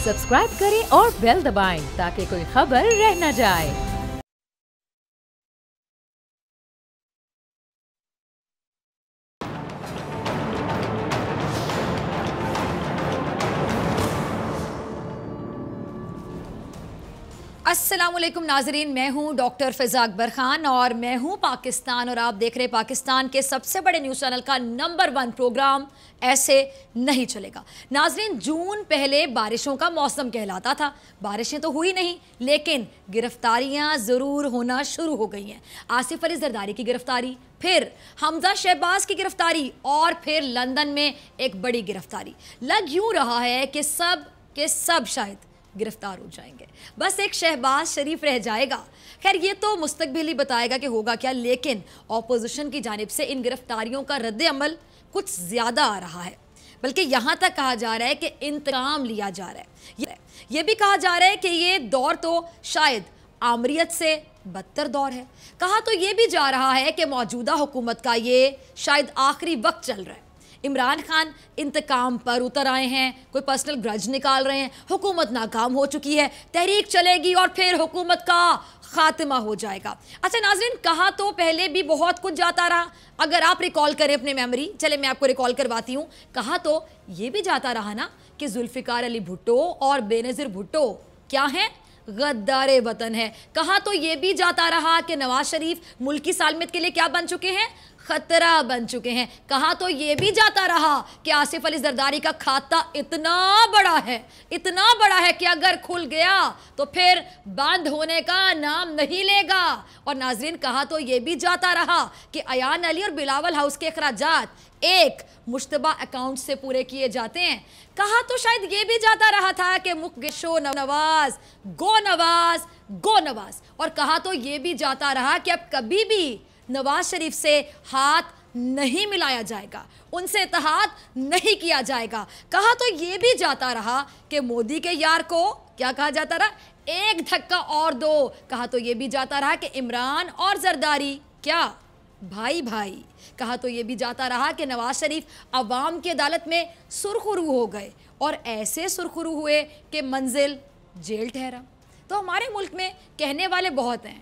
Subscribe करें और bell दबाएं ताकि कोई खबर रह न जाए। अस्सलामुअलैकुम नाजरीन, मैं हूं डॉक्टर फ़िज़ा अकबर खान और मैं हूं पाकिस्तान और आप देख रहे हैं पाकिस्तान के सबसे बड़े न्यूज़ चैनल का नंबर 1 प्रोग्राम ऐसे नहीं चलेगा। नाजरीन, जून पहले बारिशों का मौसम कहलाता था। बारिशें तो हुई नहीं, लेकिन गिरफ्तारियां ज़रूर होना शुरू हो गई हैं। आसिफ अली जरदारी की गिरफ्तारी, फिर हमजा शहबाज की गिरफ्तारी और फिर लंदन में एक बड़ी गिरफ्तारी। लग यूं रहा है कि सब के सब शायद गिरफ्तार हो जाएंगे, बस एक शहबाज शरीफ रह जाएगा। खैर, ये तो मुस्तकबिल ही बताएगा कि होगा क्या, लेकिन ऑपोजिशन की जानिब से इन गिरफ्तारियों का रद्द अमल कुछ ज़्यादा आ रहा है। बल्कि यहाँ तक कहा जा रहा है कि इंतकाम लिया जा रहा है। ये भी कहा जा रहा है कि ये दौर तो शायद आमरीत से बदतर दौर है। कहा तो ये भी जा रहा है कि मौजूदा हुकूमत का ये शायद आखिरी वक्त चल रहा है। इमरान खान इंतकाम पर उतर आए हैं, कोई पर्सनल ग्रज निकाल रहे हैं, हुकूमत नाकाम हो चुकी है, तहरीक चलेगी और फिर हुकूमत का खात्मा हो जाएगा। अच्छा नाज़रीन, कहा तो पहले भी बहुत कुछ जाता रहा। अगर आप रिकॉल करें अपने मेमोरी, चले मैं आपको रिकॉल करवाती हूँ। कहा तो ये भी जाता रहा ना कि जुल्फ़िकार अली भुट्टो और बेनज़ीर भुट्टो क्या हैं, गद्दारे वतन है। कहा तो ये भी जाता रहा कि नवाज शरीफ मुल्की सालमियत के लिए क्या बन चुके हैं, खतरा बन चुके हैं। कहा तो ये भी जाता रहा कि आसिफ अली जरदारी का खाता इतना बड़ा है कि अगर खुल गया तो फिर बंद होने का नाम नहीं लेगा। और नाजरीन, कहा तो ये भी जाता रहा कि अयान अली और बिलावल हाउस के अखराजात एक मुश्तबा अकाउंट से पूरे किए जाते हैं। कहा तो शायद ये भी जाता रहा था कि मुख्गिशो नवाज गो नवाज। और कहा तो ये भी जाता रहा कि अब कभी भी नवाज शरीफ से हाथ नहीं मिलाया जाएगा, उनसे इत्तेहाद नहीं किया जाएगा। कहा तो ये भी जाता रहा कि मोदी के यार को क्या कहा जाता रहा, एक धक्का और दो। कहा तो ये भी जाता रहा कि इमरान और जरदारी क्या भाई। कहा तो ये भी जाता रहा कि नवाज शरीफ अवाम की अदालत में सुरखरू हो गए और ऐसे सुरखरू हुए कि मंजिल जेल ठहरा। तो हमारे मुल्क में कहने वाले बहुत हैं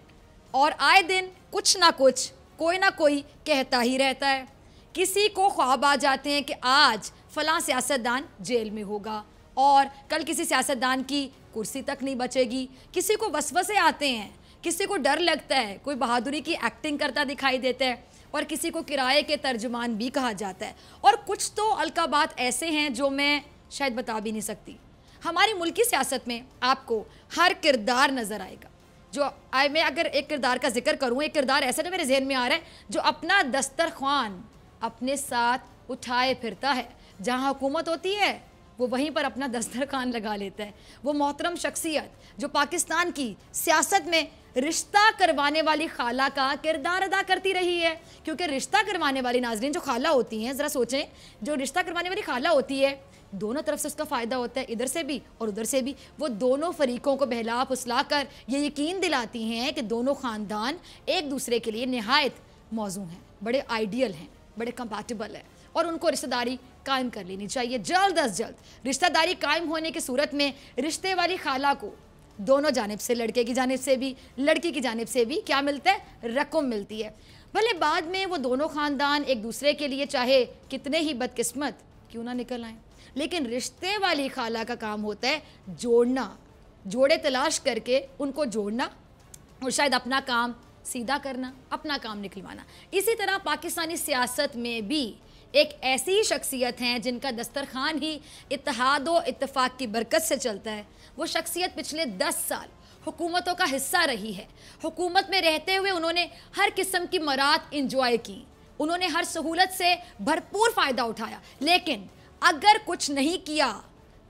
और आए दिन कुछ ना कुछ कोई ना कोई कहता ही रहता है। किसी को ख्वाब आ जाते हैं कि आज फलां सियासतदान जेल में होगा और कल किसी सियासतदान की कुर्सी तक नहीं बचेगी। किसी को वसवसे आते हैं, किसी को डर लगता है, कोई बहादुरी की एक्टिंग करता दिखाई देता है और किसी को किराए के तर्जुमान भी कहा जाता है। और कुछ तो अलकाबात ऐसे हैं जो मैं शायद बता भी नहीं सकती। हमारी मुल्की सियासत में आपको हर किरदार नज़र आएगा। मैं अगर एक किरदार का जिक्र करूँ, एक किरदार ऐसा जो मेरे जहन में आ रहा है, जो अपना दस्तरख्वान अपने साथ उठाए फिरता है। जहाँ हुकूमत होती है वो वहीं पर अपना दस्तरखान लगा लेता है। वो मोहतरम शख्सियत जो पाकिस्तान की सियासत में रिश्ता करवाने वाली खाला का किरदार अदा करती रही है। क्योंकि रिश्ता करवाने वाली नाजरीन जो खाला होती हैं, ज़रा सोचें, जो रिश्ता करवाने वाली खाला होती है दोनों तरफ से उसका फ़ायदा होता है, इधर से भी और उधर से भी। वो दोनों फरीकों को बहला फुसला कर ये यकीन दिलाती हैं कि दोनों ख़ानदान एक दूसरे के लिए निहायत मौजू हैं, बड़े आइडियल हैं, बड़े कंपैटिबल हैं और उनको रिश्तेदारी कायम कर लेनी चाहिए जल्द अज जल्द। रिश्तेदारी कायम होने की सूरत में रिश्ते वाली खाला को दोनों जानिब से, लड़के की जानिब से भी लड़की की जानिब से भी क्या मिलता है, रकम मिलती है। भले बाद में वो दोनों ख़ानदान एक दूसरे के लिए चाहे कितने ही बदकिस्मत क्यों ना निकल आएँ, लेकिन रिश्ते वाली खाला का काम होता है जोड़ना, जोड़े तलाश करके उनको जोड़ना और शायद अपना काम सीधा करना, अपना काम निकलवाना। इसी तरह पाकिस्तानी सियासत में भी एक ऐसी ही शख्सियत हैं जिनका दस्तरखान ही इत्तेहाद व इत्तेफाक की बरकत से चलता है। वो शख्सियत पिछले 10 साल हुकूमतों का हिस्सा रही है। हुकूमत में रहते हुए उन्होंने हर किस्म की मरात इंजॉय की, उन्होंने हर सहूलत से भरपूर फ़ायदा उठाया, लेकिन अगर कुछ नहीं किया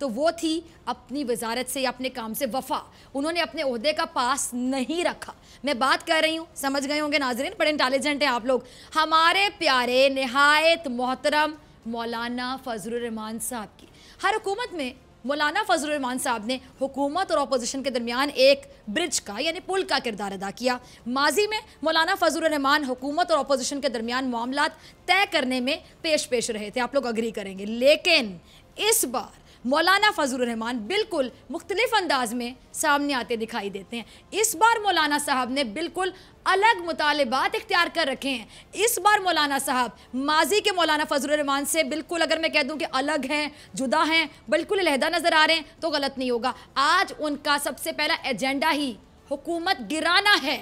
तो वो थी अपनी वजारत से या अपने काम से वफा। उन्होंने अपने ओहदे का पास नहीं रखा। मैं बात कर रही हूँ, समझ गए होंगे नाजरीन, बड़े इंटेलिजेंट हैं आप लोग, हमारे प्यारे निहायत मोहतरम मौलाना फजलुर रहमान साहब की। हर हुकूमत में मौलाना फजलुर रहमान साहब ने हुकूमत और अपोजिशन के दरमियान एक ब्रिज का यानी पुल का किरदार अदा किया। माजी में मौलाना फजलुर रहमान हुकूमत और अपोजिशन के दरमियान मामलात तय करने में पेश रहे थे, आप लोग अग्री करेंगे। लेकिन इस बार मौलाना फजलुर रहमान बिल्कुल मुख्तलिफ अंदाज में सामने आते दिखाई देते हैं। इस बार मौलाना साहब ने बिल्कुल अलग मुतालिबात इख्तियार कर रखे हैं। इस बार मौलाना साहब माजी के मौलाना फजलुर रहमान से बिल्कुल, अगर मैं कह दूं कि अलग हैं, जुदा हैं, बिल्कुल अलहदा नज़र आ रहे हैं तो गलत नहीं होगा। आज उनका सबसे पहला एजेंडा ही हुकूमत गिराना है,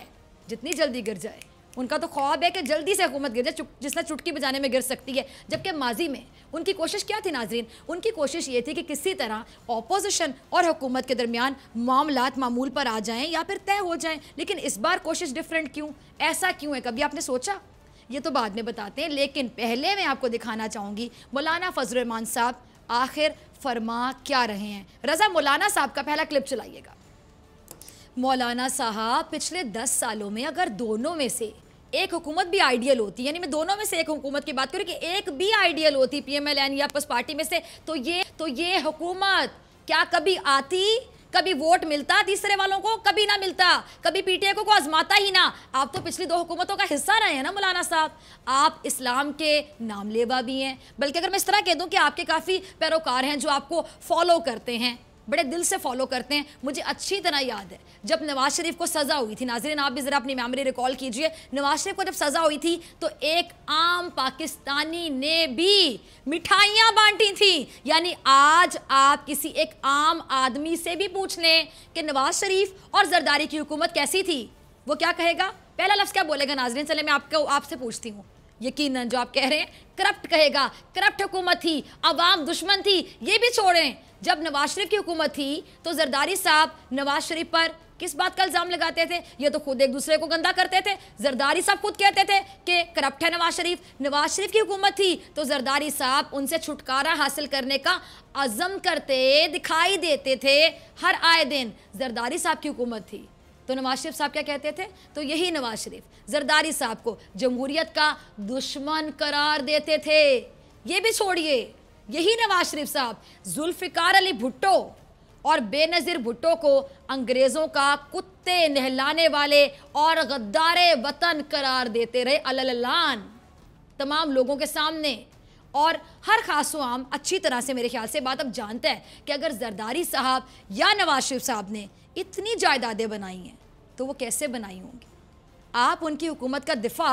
जितनी जल्दी गिर जाए। उनका तो ख्वाब है कि जल्दी से हुकूमत गिर जाए, जिसने चुटकी बजाने में गिर सकती है। जबकि माजी में उनकी कोशिश क्या थी नाजरीन? उनकी कोशिश ये थी कि किसी तरह ऑपोजिशन और हुकूमत के दरमियान मामलात मामूल पर आ जाएं या फिर तय हो जाएं। लेकिन इस बार कोशिश डिफरेंट क्यों? ऐसा क्यों है? कभी आपने सोचा? ये तो बाद में बताते हैं, लेकिन पहले मैं आपको दिखाना चाहूँगी मौलाना फजलुर रहमान साहब आखिर फरमा क्या रहे हैं। रज़ा, मौलाना साहब का पहला क्लिप चलाइएगा। मौलाना साहब पिछले 10 सालों में अगर दोनों में से एक हुकूमत भी आइडियल होती, यानी मैं दोनों में से एक हुकूमत की बात करूँ कि एक भी आइडियल होती PMLN या पस पार्टी में से, तो ये हुकूमत क्या कभी आती? कभी वोट मिलता तीसरे वालों को? कभी ना मिलता। कभी PTI को आजमाता ही ना। आप तो पिछली 2 हुकूमतों का हिस्सा रहे हैं ना मौलाना साहब। आप इस्लाम के नामलेवा भी हैं, बल्कि अगर मैं इस तरह कह दूं कि आपके काफ़ी पैरोकार हैं जो आपको फॉलो करते हैं, बड़े दिल से फॉलो करते हैं। मुझे अच्छी तरह याद है जब नवाज शरीफ को सज़ा हुई थी, नाज़रीन आप भी ज़रा अपनी मेमोरी रिकॉल कीजिए। नवाज शरीफ को जब सज़ा हुई थी तो एक आम पाकिस्तानी ने भी मिठाइयाँ बांटी थी। यानी आज आप किसी एक आम आदमी से भी पूछ लें कि नवाज शरीफ और जरदारी की हुकूमत कैसी थी, वो क्या कहेगा? पहला लफ्ज़ क्या बोलेगा नाज़रीन? चले मैं आपसे पूछती हूँ। यकीनन जो आप कह रहे हैं करप्ट कहेगा। करप्ट हुकूमत थी, अवाम दुश्मन थी। ये भी छोड़ें, जब नवाज शरीफ की हुकूमत थी तो जरदारी साहब नवाज शरीफ पर किस बात का इल्ज़ाम लगाते थे? ये तो खुद एक दूसरे को गंदा करते थे। जरदारी साहब खुद कहते थे कि करप्ट है नवाज शरीफ। नवाज शरीफ की हुकूमत थी तो जरदारी साहब उनसे छुटकारा हासिल करने का अज़म करते दिखाई देते थे। हर आए दिन जरदारी साहब की हुकूमत थी तो नवाज शरीफ साहब क्या कहते थे? तो यही नवाज शरीफ जरदारी साहब को जमहूरियत का दुश्मन करार देते थे। ये भी छोड़िए, यही नवाज शरीफ साहब जुल्फ़िकार अली भुट्टो और बेनज़ीर भुट्टो को अंग्रेज़ों का कुत्ते नहलाने वाले और गद्दारे वतन करार देते रहे अललान तमाम लोगों के सामने। और हर खासो आम अच्छी तरह से मेरे ख्याल से बात अब जानता है कि अगर जरदारी साहब या नवाज शरीफ साहब ने इतनी जायदादें बनाई हैं तो वो कैसे बनाई होंगी। आप उनकी हुकूमत का दिफा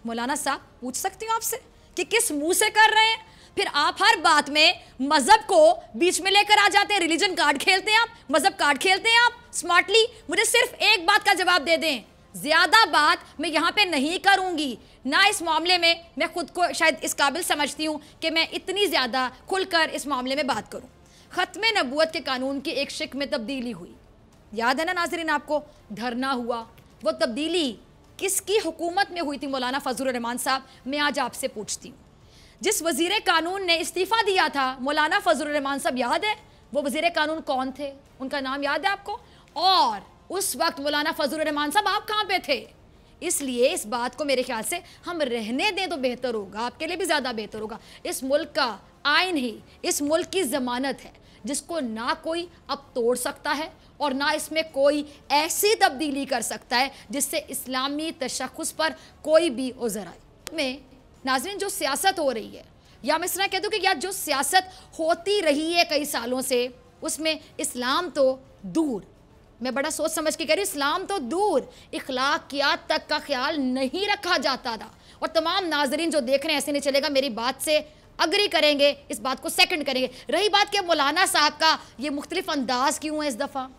मौलाना साहब पूछ सकती हूँ आपसे कि किस मुंह से कर रहे हैं? फिर आप हर बात में मजहब को बीच में लेकर आ जाते हैं। रिलीजन कार्ड खेलते हैं आप, मजहब कार्ड खेलते हैं आप स्मार्टली। मुझे सिर्फ एक बात का जवाब दे दें, ज्यादा बात मैं यहाँ पे नहीं करूँगी ना। इस मामले में मैं खुद को शायद इस काबिल समझती हूँ कि मैं इतनी ज़्यादा खुलकर इस मामले में बात करूँ। ख़त्म नबूवत के कानून की एक शिक में तब्दीली हुई, याद है ना नाज़रीन आपको? धरना हुआ। वो तब्दीली किसकी हुकूमत में हुई थी मौलाना फजलुर रहमान साहब? मैं आज आपसे पूछती हूँ। जिस वज़ीर कानून ने इस्तीफ़ा दिया था मौलाना फजलुर रहमान साहब, याद है वो वज़ीर कानून कौन थे? उनका नाम याद है आपको? और उस वक्त मौलाना फजलुर रहमान साहब आप कहाँ पे थे? इसलिए इस बात को मेरे ख्याल से हम रहने दें तो बेहतर होगा, आपके लिए भी ज़्यादा बेहतर होगा। इस मुल्क का आइन ही इस मुल्क की ज़मानत है जिसको ना कोई अब तोड़ सकता है और ना इसमें कोई ऐसी तब्दीली कर सकता है जिससे इस्लामी तशख़्ख़ुस पर कोई भी उज़र आए। में नाज़रीन जो सियासत हो रही है, या मैं इस तरह कह दूँ कि या जो सियासत होती रही है कई सालों से, उसमें इस्लाम तो दूर, मैं बड़ा सोच समझ के कह रही हूँ, इस्लाम तो दूर, इखलाकियात तक का ख्याल नहीं रखा जाता था। और तमाम नाज़रीन जो देख रहे हैं ऐसे नहीं चलेगा, मेरी बात से अग्री करेंगे, इस बात को सेकंड करेंगे। रही बात कि मौलाना साहब का ये मुख्तलिफ अंदाज़ क्यों है इस दफ़ा।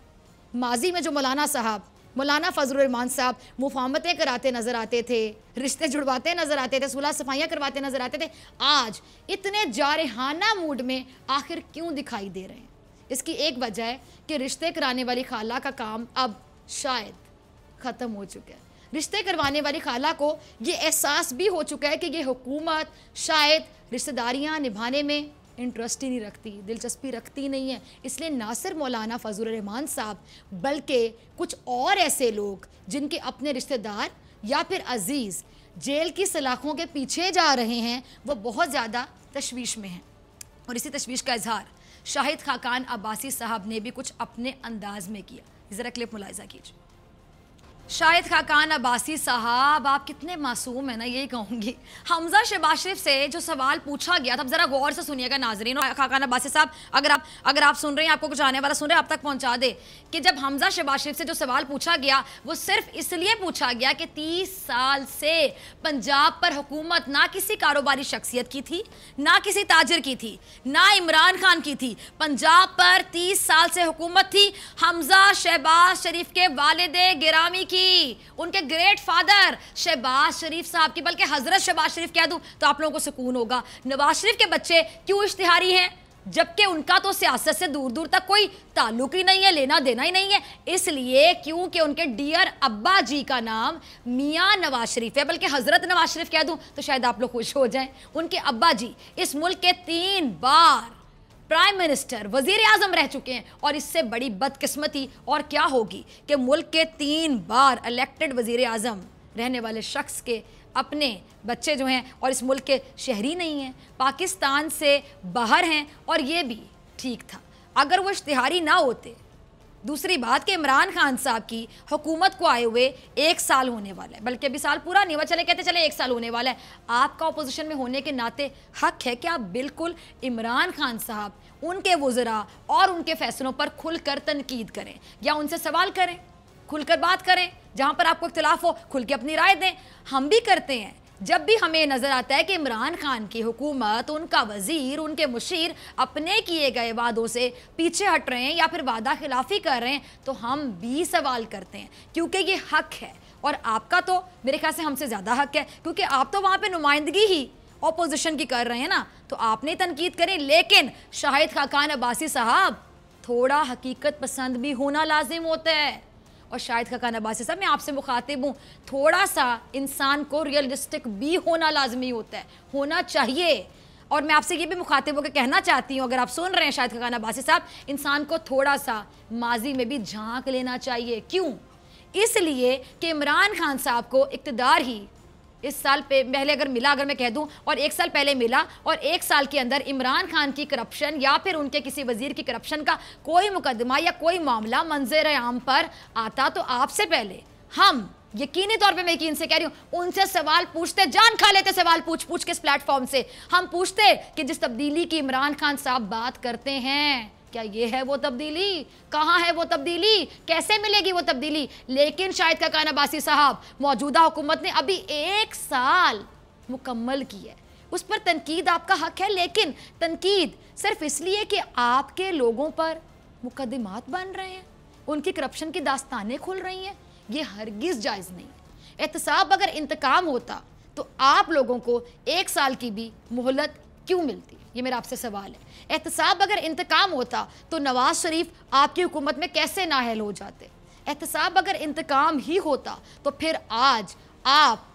माजी में जो मौलाना साहब, मौलाना फजलुर रहमान साहब मुफाहमतें कराते नज़र आते थे, रिश्ते जुड़वाते नज़र आते थे, सुलह सफाइयाँ करवाते नज़र आते थे, आज इतने जारहाना मूड में आखिर क्यों दिखाई दे रहे हैं? इसकी एक वजह है कि रिश्ते कराने वाली खाला का काम अब शायद ख़त्म हो चुका है। रिश्ते करवाने वाली खाला को ये एहसास भी हो चुका है कि ये हुकूमत शायद रिश्तेदारियाँ निभाने में इंटरेस्ट ही नहीं रखती, दिलचस्पी रखती नहीं है। इसलिए ना सिर्फ मौलाना फजलुर रहमान साहब बल्कि कुछ और ऐसे लोग जिनके अपने रिश्तेदार या फिर अजीज़ जेल की सलाखों के पीछे जा रहे हैं, वो बहुत ज़्यादा तशवीश में हैं। और इसी तशवीश का इजहार शाहिद खाकान अब्बासी साहब ने भी कुछ अपने अंदाज में किया। ज़रा क्लिप मुलाहिज़ा कीजिए। शाहिद खाकान अब्बासी साहब, आप कितने मासूम है ना, यही कहूँगी। हमजा शहबाज शरीफ से जो सवाल पूछा गया था, ज़रा गौर से सुनिएगा नाजरीन। और खाकान अब्बासी साहब, अगर आप सुन रहे हैं, आपको कुछ आने वाला सुन रहे हैं, आप तक पहुँचा दे कि जब हमजा शहबाज शरीफ से जो सवाल पूछा गया वो सिर्फ इसलिए पूछा गया कि 30 साल से पंजाब पर हुकूमत ना किसी कारोबारी शख्सियत की थी, ना किसी ताजिर की थी, ना इमरान खान की थी। पंजाब पर 30 साल से हुकूमत थी हमजा शहबाज शरीफ के वालिदे गिरामी की, उनके ग्रेट फादर शहबाज शरीफ साहब की, बल्कि हजरत शहबाज शरीफ कह दूं तो आप लोगों को सुकून होगा। नवाज शरीफ के बच्चे क्यों इश्तिहारी हैं, जबकि उनका तो सियासत से दूर दूर तक कोई ताल्लुक ही नहीं है, लेना देना ही नहीं है। इसलिए क्योंकि उनके डियर अब्बा जी का नाम मियां नवाज शरीफ है, बल्कि हजरत नवाज शरीफ कह दूं तो शायद आप लोग खुश हो जाएं। उनके अब्बा जी इस मुल्क के 3 बार प्राइम मिनिस्टर, वजीर आजम रह चुके हैं। और इससे बड़ी बदकिस्मती और क्या होगी कि मुल्क के 3 बार इलेक्टेड वजीर आजम रहने वाले शख्स के अपने बच्चे जो हैं और इस मुल्क के शहरी नहीं हैं, पाकिस्तान से बाहर हैं। और ये भी ठीक था अगर वो इश्तिहारी ना होते। दूसरी बात कि इमरान खान साहब की हुकूमत को आए हुए 1 साल होने वाला है, बल्कि अभी साल पूरा नहीं हुआ, चले कहते चले 1 साल होने वाला है। आपका अपोजिशन में होने के नाते हक है कि आप बिल्कुल इमरान खान साहब, उनके वज़रा और उनके फैसलों पर खुलकर तनकीद करें या उनसे सवाल करें, खुलकर बात करें। जहाँ पर आपको इख्तिलाफ हो खुल के अपनी राय दें। हम भी करते हैं जब भी हमें नज़र आता है कि इमरान खान की हुकूमत, उनका वज़ीर, उनके मुशीर अपने किए गए वादों से पीछे हट रहे हैं या फिर वादा खिलाफ़ी कर रहे हैं, तो हम भी सवाल करते हैं, क्योंकि ये हक है। और आपका तो मेरे ख्याल से हमसे ज़्यादा हक है, क्योंकि आप तो वहाँ पर नुमाइंदगी ही ऑपोजिशन की कर रहे हैं ना, तो आपने तनकीद करें। लेकिन शाहिद खाकान अब्बासी साहब, थोड़ा हकीकत पसंद भी होना लाजिम होता है। और शाहिद खाकान अब्बासी साहब, मैं आपसे मुखातिब हूँ, थोड़ा सा इंसान को रियलिस्टिक भी होना लाजमी होता है, होना चाहिए। और मैं आपसे ये भी मुखातिब होकर कहना चाहती हूँ, अगर आप सुन रहे हैं शाहिद खाकान अब्बासी साहब, इंसान को थोड़ा सा माजी में भी झांक लेना चाहिए। क्यों? इसलिए कि इमरान खान साहब को इक़्तिदार ही इस साल पहले अगर मिला, अगर मैं कह दूं, और 1 साल पहले मिला, और 1 साल के अंदर इमरान खान की करप्शन या फिर उनके किसी वजीर की करप्शन का कोई मुकदमा या कोई मामला मंजर आम पर आता, तो आपसे पहले हम यकीनी तौर पे, मैं यकीन से कह रही हूँ, उनसे सवाल पूछते, जान खा लेते सवाल पूछ पूछ के। इस प्लेटफॉर्म से हम पूछते कि जिस तब्दीली की इमरान खान साहब बात करते हैं, क्या ये है वो तब्दीली? कहाँ है वो तब्दीली? कैसे मिलेगी वो तब्दीली? लेकिन शाहिद खाकान अब्बासी साहब, मौजूदा हुकूमत ने अभी 1 साल मुकम्मल की है, उस पर तनकीद आपका हक है। लेकिन तनकीद सिर्फ इसलिए कि आपके लोगों पर मुकदमात बन रहे हैं, उनकी करप्शन की दास्तानें खुल रही हैं, ये हरगिज़ जायज़ नहीं है। एहतसाब अगर इंतकाम होता तो आप लोगों को 1 साल की भी मोहलत क्यों मिलती? ये मेरा आपसे सवाल है। एहतसाब अगर इंतकाम होता तो नवाज शरीफ आपकी हुकूमत में कैसे नाअहल हो जाते? एहतसाब अगर इंतकाम ही होता तो फिर आज आप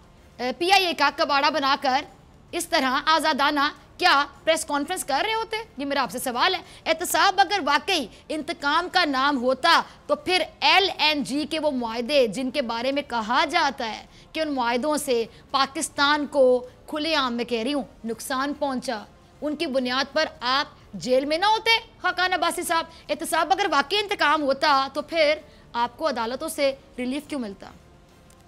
PIA का कबाड़ा बनाकर इस तरह आज़ादाना क्या प्रेस कॉन्फ्रेंस कर रहे होते? ये मेरा आपसे सवाल है। एहतसाब अगर वाकई इंतकाम का नाम होता तो फिर LNG के वो मुआहदे जिनके बारे में कहा जाता है कि उन मुआहदों से पाकिस्तान को खुलेआम में कह रही हूँ नुकसान पहुँचा, उनकी बुनियाद पर आप जेल में ना होते खाकान अब्बासी साहब? एहतसाब अगर वाकई इंतकाम होता तो फिर आपको अदालतों से रिलीफ क्यों मिलता?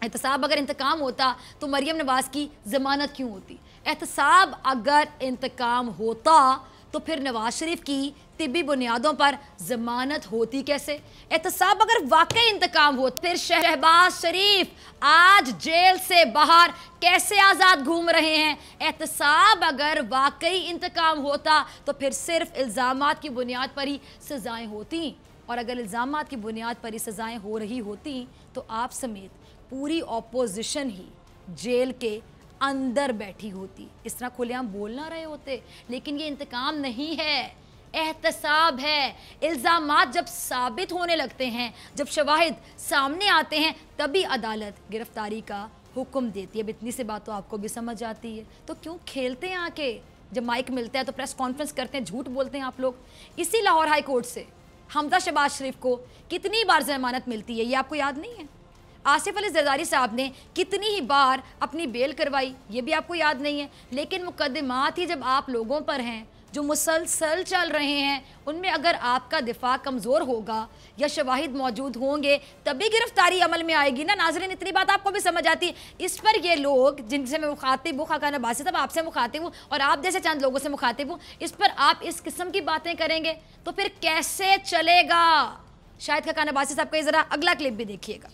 एहतसाब अगर इंतकाम होता तो मरियम नवाज की ज़मानत क्यों होती? एहतसाब अगर इंतकाम होता तो फिर नवाज शरीफ की तिब्बी बुनियादों पर ज़मानत होती कैसे? एहतसाब अगर वाकई इंतकाम हो, फिर शहबाज शरीफ आज जेल से बाहर कैसे आज़ाद घूम रहे हैं? एहतसाब अगर वाकई इंतकाम होता तो फिर सिर्फ इल्ज़ामात की बुनियाद पर ही सज़ाएँ होती, और अगर इल्ज़ामात की बुनियाद पर ही सज़ाएँ हो रही होती तो आप समेत पूरी ऑपोजिशन ही जेल के अंदर बैठी होती, इस तरह खुलेआम बोल ना रहे होते। लेकिन ये इंतकाम नहीं है, एहतसाब है। इल्ज़ामात जब साबित होने लगते हैं, जब शवाहिद सामने आते हैं, तभी अदालत गिरफ्तारी का हुक्म देती है। अब इतनी सी बात तो आपको भी समझ आती है, तो क्यों खेलते हैं आके? जब माइक मिलता है तो प्रेस कॉन्फ्रेंस करते हैं, झूठ बोलते हैं आप लोग। इसी लाहौर हाई कोर्ट से हमजा शहबाज शरीफ को कितनी बार ज़मानत मिलती है, ये आपको याद नहीं है? आसिफ अली जरदारी साहब ने कितनी ही बार अपनी बेल करवाई, ये भी आपको याद नहीं है? लेकिन मुकदमात ही जब आप लोगों पर हैं, जो मुसलसल चल रहे हैं, उनमें अगर आपका दिफा कमज़ोर होगा या शवाहिद मौजूद होंगे तभी गिरफ्तारी अमल में आएगी ना। नाज़रीन, इतनी बात आपको भी समझ आती है। इस पर ये लोग जिनसे मैं मुखातिब हूँ, खाकान अब्बासी साहब आपसे मुखातिब हूँ और आप जैसे चंद लोगों से मुखातिब हूँ, इस पर आप इस किस्म की बातें करेंगे तो फिर कैसे चलेगा। शायद खाकान अब्बासी साहब का ज़रा अगला क्लिप भी देखिएगा।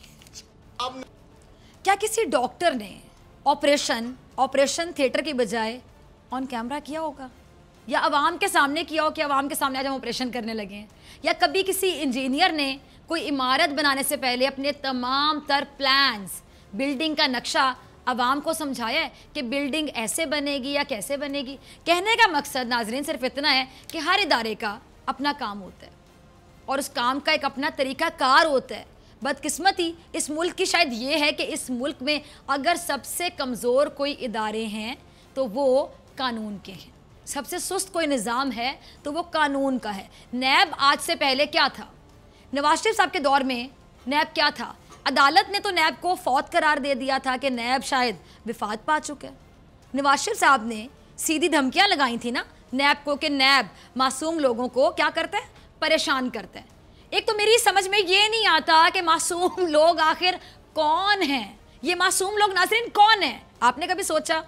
क्या किसी डॉक्टर ने ऑपरेशन थिएटर की बजाय ऑन कैमरा किया होगा, या आवाम के सामने किया हो कि आवाम के सामने आज हम ऑपरेशन करने लगे हैं, या कभी किसी इंजीनियर ने कोई इमारत बनाने से पहले अपने तमाम तर प्लान्स, बिल्डिंग का नक्शा आवाम को समझाया है कि बिल्डिंग ऐसे बनेगी या कैसे बनेगी। कहने का मकसद नाजरीन सिर्फ इतना है कि हर इदारे का अपना काम होता है और उस काम का एक अपना तरीका कार होता है। बदकिस्मती इस मुल्क की शायद ये है कि इस मुल्क में अगर सबसे कमज़ोर कोई इदारे हैं तो वो कानून के हैं, सबसे सुस्त कोई निज़ाम है तो वो कानून का है। नैब आज से पहले क्या था? नवाज शरीफ साहब के दौर में नैब क्या था? अदालत ने तो नैब को फौत करार दे दिया था कि नैब शायद विफात पा चुके हैं। नवाज शरीफ साहब ने सीधी धमकियां लगाई थी ना नैब को कि नैब मासूम लोगों को क्या करते हैं, परेशान करते हैं। एक तो मेरी समझ में ये नहीं आता कि मासूम लोग आखिर कौन हैं। ये मासूम लोग नाज़रीन कौन हैं, आपने कभी सोचा?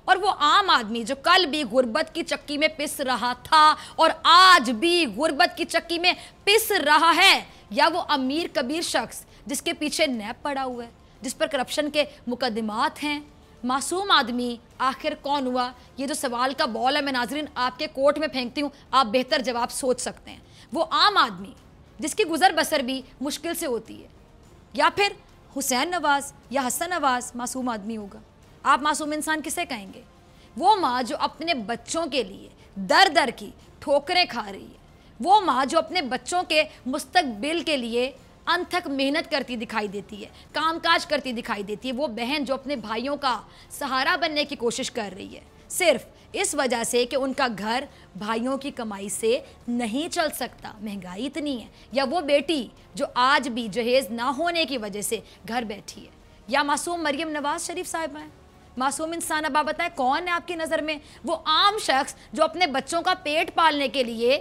और वो आम आदमी जो कल भी गुर्बत की चक्की में पिस रहा था और आज भी गुर्बत की चक्की में पिस रहा है, या वो अमीर कबीर शख्स जिसके पीछे नैब पड़ा हुआ है, जिस पर करप्शन के मुकदमात हैं। मासूम आदमी आखिर कौन हुआ? ये जो सवाल का बॉल है मैं नाजरीन आपके कोर्ट में फेंकती हूँ, आप बेहतर जवाब सोच सकते हैं। वो आम आदमी जिसकी गुजर बसर भी मुश्किल से होती है, या फिर हुसैन नवाज या हसन नवाज मासूम आदमी होगा? आप मासूम इंसान किसे कहेंगे? वो माँ जो अपने बच्चों के लिए दर दर की ठोकरें खा रही है, वो माँ जो अपने बच्चों के मुस्तकबिल के लिए अनथक मेहनत करती दिखाई देती है, कामकाज करती दिखाई देती है, वो बहन जो अपने भाइयों का सहारा बनने की कोशिश कर रही है सिर्फ इस वजह से कि उनका घर भाइयों की कमाई से नहीं चल सकता, महंगाई इतनी है, या वो बेटी जो आज भी जहेज़ ना होने की वजह से घर बैठी है, या मासूम मरियम नवाज शरीफ साहिबा हैं। मासूम इंसान, अब आप बताएं कौन है आपकी नज़र में? वो आम शख्स जो अपने बच्चों का पेट पालने के लिए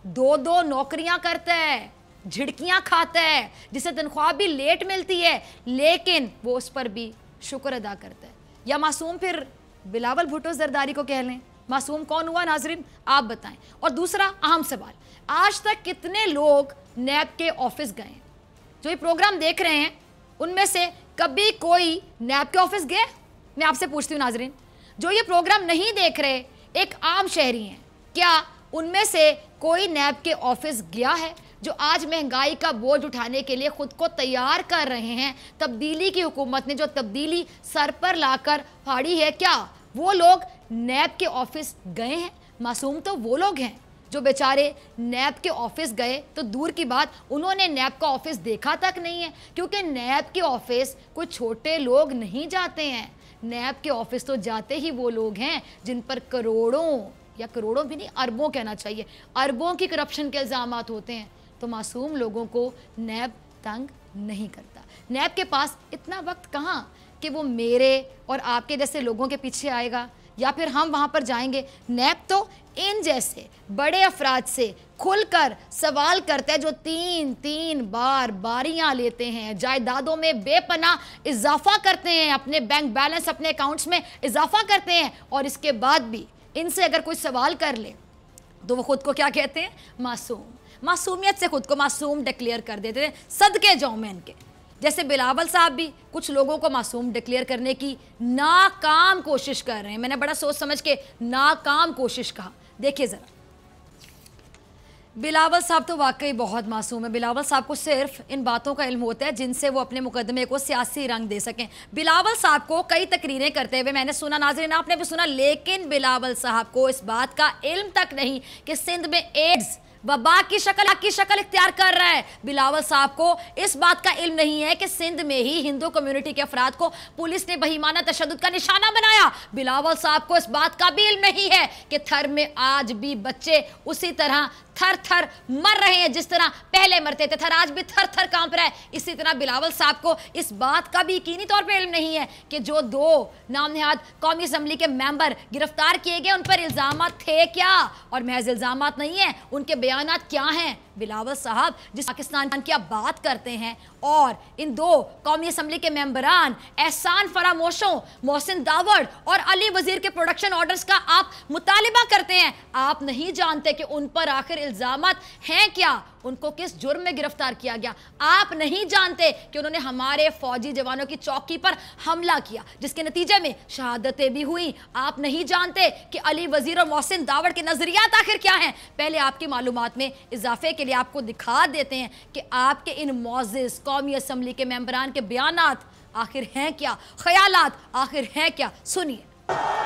दो दो नौकरियां करता है, झिड़कियां खाता है, जिसे तनख्वाह भी लेट मिलती है लेकिन वो उस पर भी शुक्र अदा करता है। या मासूम फिर बिलावल भुट्टो जरदारी को कह लें, मासूम कौन हुआ नाजरीन आप बताएं। और दूसरा अहम सवाल, आज तक कितने लोग नैब के ऑफिस गए? जो ये प्रोग्राम देख रहे हैं उनमें से कभी कोई नैब के ऑफिस गए? मैं आपसे पूछती हूँ नाजरीन, जो ये प्रोग्राम नहीं देख रहे, एक आम शहरी हैं, क्या उनमें से कोई नैब के ऑफिस गया है? जो आज महंगाई का बोझ उठाने के लिए खुद को तैयार कर रहे हैं, तब्दीली की हुकूमत ने जो तब्दीली सर पर लाकर फाड़ी है, क्या वो लोग नैब के ऑफिस गए हैं? मासूम तो वो लोग हैं जो बेचारे नैब के ऑफिस गए तो दूर की बात, उन्होंने नैब का ऑफिस देखा तक नहीं है, क्योंकि नैब के ऑफिस कोई छोटे लोग नहीं जाते हैं। नैब के ऑफिस तो जाते ही वो लोग हैं जिन पर करोड़ों, या करोड़ों भी नहीं अरबों कहना चाहिए, अरबों की करप्शन के इल्ज़ामात होते हैं। तो मासूम लोगों को नैब तंग नहीं करता। नैब के पास इतना वक्त कहाँ कि वो मेरे और आपके जैसे लोगों के पीछे आएगा या फिर हम वहाँ पर जाएंगे। नैब तो इन जैसे बड़े अफराद से खुलकर सवाल करता है जो तीन तीन बार बारियां लेते हैं, जायदादों में बेपनाह इजाफा करते हैं, अपने बैंक बैलेंस, अपने अकाउंट्स में इजाफा करते हैं, और इसके बाद भी इनसे अगर कोई सवाल कर ले तो वो खुद को क्या कहते हैं? मासूम। मासूमियत से खुद को मासूम डिक्लेयर कर देते हैं। सदके जाऊं मैं इनके। जैसे बिलावल साहब भी कुछ लोगों को मासूम डिक्लेयर करने की नाकाम कोशिश कर रहे हैं। मैंने बड़ा सोच समझ के नाकाम कोशिश कहा। देखिए ज़रा, बिलावल साहब तो वाकई बहुत मासूम है। बिलावल साहब को सिर्फ इन बातों का इल्म होता है जिनसे वो अपने मुकदमे को सियासी रंग दे सकें। बिलावल साहब को कई तकरीरें करते हुए मैंने सुना, नाज़रीन आपने भी सुना, लेकिन बिलावल साहब को इस बात का इल्म तक नहीं कि सिंध में एड्स वबा की शक्ल इख्तियार कर रहा है। बिलावल साहब को इस बात का इल्म नहीं है कि सिंध में ही हिंदू कम्युनिटी के अफराद को पुलिस ने बहीमाना तशद्दुद का निशाना बनाया। बिलावल साहब को इस बात का भी इल्म नहीं है कि थर में आज भी बच्चे उसी तरह थर थर मर रहे हैं जिस तरह पहले मरते थे। थर आज भी थर थर कांप रहा है। इसी तरह बिलावल साहब को इस बात का भी यकीनी तौर पे इल्म नहीं है कि जो 2 नाम नहाद कौमी असम्बली के मेंबर गिरफ्तार किए गए उन पर इल्जामात थे क्या और महज इल्जामात नहीं है, उनके बयानात क्या हैं। बिलावल साहब जिस पाकिस्तान की आप बात करते हैं और इन 2 कौमी असम्बली के मेंबरान एहसान फरामोशों, मोहसिन दावड़ और अली वजीर के प्रोडक्शन ऑर्डर्स का आप मुतालिबा करते हैं, आप नहीं जानते कि उन पर आखिर इल्जामात हैं क्या, उनको किस जुर्म में गिरफ्तार किया गया। आप नहीं जानते कि उन्होंने हमारे फौजी जवानों की चौकी पर हमला किया जिसके नतीजे में शहादतें भी हुई। आप नहीं जानते कि अली वजीर और मोहसिन दावड़ के नजरियात आखिर क्या हैं। पहले आपकी मालूमात में इजाफे के लिए आपको दिखा देते हैं कि आपके इन मौजिज़ कौमी असम्बली के मेंबरान के बयानात आखिर हैं क्या, ख्यालात आखिर हैं क्या। सुनिए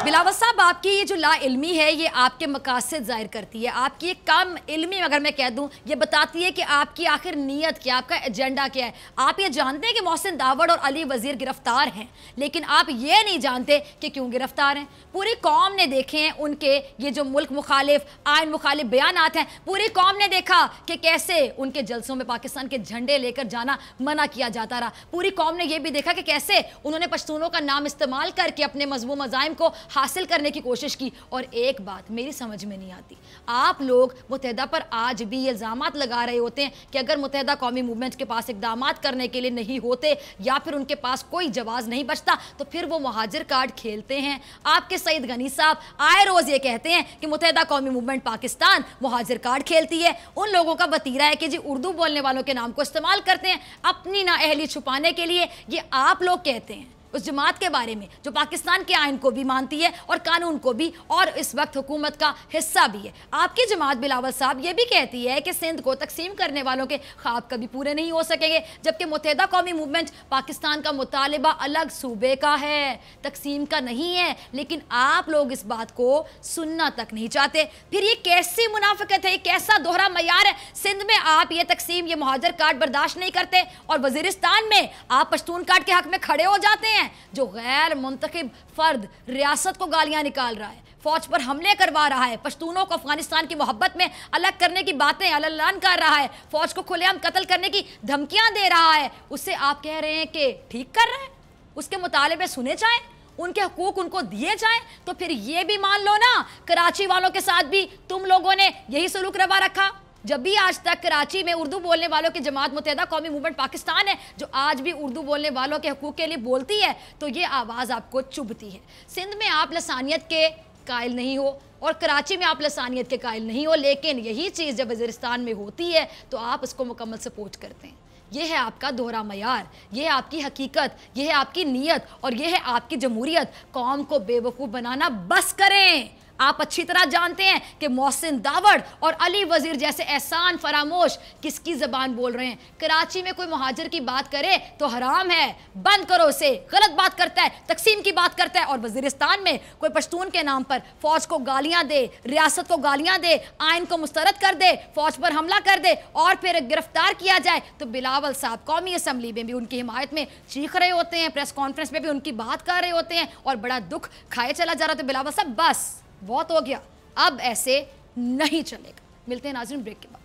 बिलावल साहब, आपकी ये जो ला इल्मी है ये आपके मकासद जाहिर करती है। आपकी एक कम इल्मी अगर मैं कह दूं ये बताती है कि आपकी आखिर नीयत क्या, आपका एजेंडा क्या है। आप ये जानते हैं कि मोहसिन दावड़ और अली वजीर गिरफ्तार हैं, लेकिन आप ये नहीं जानते कि क्यों गिरफ्तार हैं। पूरी कौम ने देखे हैं उनके ये जो मुल्क मुखालिफ, आइन मुखालिफ बयानात हैं। पूरी कौम ने देखा कि कैसे उनके जलसों में पाकिस्तान के झंडे लेकर जाना मना किया जाता रहा। पूरी कौम ने यह भी देखा कि कैसे उन्होंने पश्तूनों का नाम इस्तेमाल करके अपने मजमूम अज़ाइम को हासिल करने की कोशिश की। और एक बात मेरी समझ में नहीं आती, आप लोग मुत्तहिदा पर आज भी इल्जामात लगा रहे होते हैं कि अगर मुत्तहिदा कौमी मूवमेंट के पास इक़दामात करने के लिए नहीं होते या फिर उनके पास कोई जवाब नहीं बचता तो फिर वो मुहाजिर कार्ड खेलते हैं। आपके सईद गनी साहब आए रोज ये कहते हैं कि मुत्तहिदा कौमी मूवमेंट पाकिस्तान मुहाजिर कार्ड खेलती है। उन लोगों का वतीरा है कि जी उर्दू बोलने वालों के नाम को इस्तेमाल करते हैं अपनी नाअहली छुपाने के लिए। ये आप लोग कहते हैं उस जमात के बारे में जो पाकिस्तान के आइन को भी मानती है और कानून को भी और इस वक्त हुकूमत का हिस्सा भी है। आपकी जमात बिलावल साहब ये भी कहती है कि सिंध को तकसीम करने वालों के ख्वाब कभी पूरे नहीं हो सकेंगे, जबकि मुत्तहिदा कौमी मूवमेंट पाकिस्तान का मुतालिबा अलग सूबे का है, तकसीम का नहीं है। लेकिन आप लोग इस बात को सुनना तक नहीं चाहते। फिर ये कैसी मुनाफिकत है, कैसा दोहरा मयार है। सिंध में आप ये तकसीम, ये मुहाजिर कार्ड बर्दाश्त नहीं करते और वजीरिस्तान में आप पश्तून कार्ड के हक में खड़े हो जाते हैं। जो गैर मुंतखब फर्द रियासत को गालियां निकाल रहा है, फौज पर हमले करवा रहा है, पश्तूनों को अफगानिस्तान की मोहब्बत में अलग करने की बातें अललान कर रहा है, फौज को खुलेआम कत्ल करने की धमकियां दे रहा है, उससे आप कह रहे हैं कि ठीक कर रहे हैं, उसके मुतालिबे सुने जाएं, उनके हकूक उनको दिए जाएं। तो फिर ये भी मान लो ना, कराची वालों के साथ भी तुम लोगों ने यही सलूक रवा रखा। जब भी आज तक कराची में उर्दू बोलने वालों की जमात मुत्तहिदा कौमी मूवमेंट पाकिस्तान है जो आज भी उर्दू बोलने वालों के हकूक के लिए बोलती है, तो ये आवाज़ आपको चुभती है। सिंध में आप लसानियत के कायल नहीं हो और कराची में आप लसानियत के कायल नहीं हो, लेकिन यही चीज़ जब वज़ीरिस्तान में होती है तो आप इसको मुकम्मल सपोर्ट करते हैं। यह है आपका दोहरा मयार, यह है आपकी हकीकत, यह है आपकी नीयत और यह है आपकी जमहूरियत। कौम को बेवकूफ़ बनाना बस करें। आप अच्छी तरह जानते हैं कि मोहसिन दावड़ और अली वजीर जैसे एहसान फरामोश किसकी ज़बान बोल रहे हैं। कराची में कोई मुहाजिर की बात करे तो हराम है, बंद करो उसे, गलत बात करता है, तकसीम की बात करता है। और वजीरिस्तान में कोई पश्तून के नाम पर फौज को गालियां दे, रियासत को गालियां दे, आइन को मुस्तरद कर दे, फौज पर हमला कर दे और फिर गिरफ्तार किया जाए तो बिलावल साहब कौमी असम्बली में भी उनकी हिमायत में चीख रहे होते हैं, प्रेस कॉन्फ्रेंस में भी उनकी बात कर रहे होते हैं और बड़ा दुख खाए चला जा रहा था। बिलावल साहब बस बहुत हो गया, अब ऐसे नहीं चलेगा। मिलते हैं नाज़रीन ब्रेक के बाद।